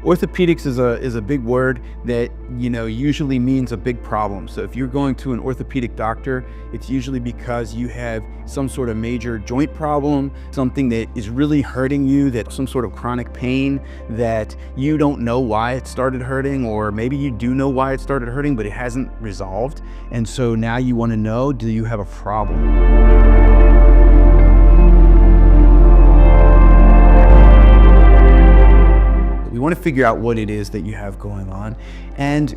Orthopedics is a big word that, usually means a big problem. So if you're going to an orthopedic doctor, it's usually because you have some sort of major joint problem, something that is really hurting you, that some sort of chronic pain that you don't know why it started hurting, or maybe you do know why it started hurting, but it hasn't resolved. And so now you want to know, do you have a problem? We want to figure out what it is that you have going on. And,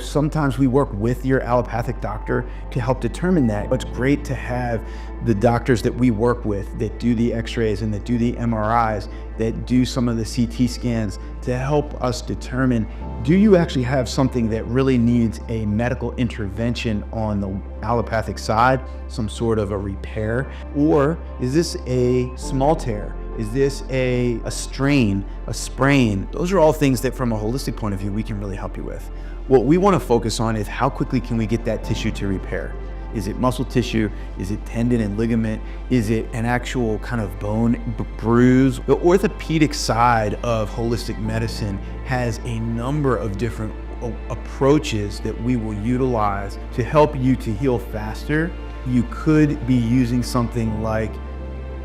sometimes we work with your allopathic doctor to help determine that. But it's great to have the doctors that we work with that do the x-rays and that do the MRIs, that do some of the CT scans to help us determine, do you actually have something that really needs a medical intervention on the allopathic side, some sort of a repair, or is this a small tear? Is this a strain, a sprain? Those are all things that from a holistic point of view, we can really help you with. What we want to focus on is how quickly can we get that tissue to repair? Is it muscle tissue? Is it tendon and ligament? Is it an actual kind of bone bruise? The orthopedic side of holistic medicine has a number of different approaches that we will utilize to help you to heal faster. You could be using something like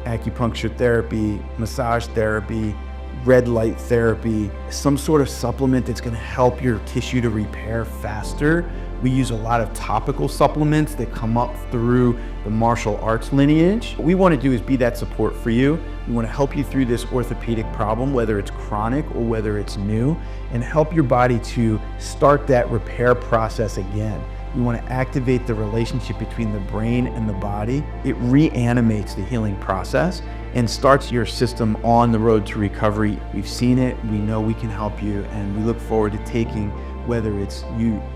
acupuncture therapy, massage therapy, red light therapy, some sort of supplement that's going to help your tissue to repair faster. We use a lot of topical supplements that come up through the martial arts lineage. What we want to do is be that support for you. We want to help you through this orthopedic problem, whether it's chronic or whether it's new, and help your body to start that repair process again. We want to activate the relationship between the brain and the body. It reanimates the healing process and starts your system on the road to recovery. We've seen it, we know we can help you, and we look forward to taking, whether it's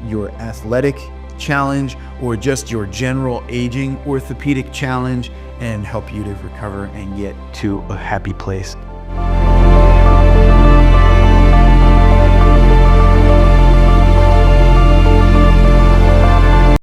your athletic challenge or just your general aging orthopedic challenge, and help you to recover and get to a happy place.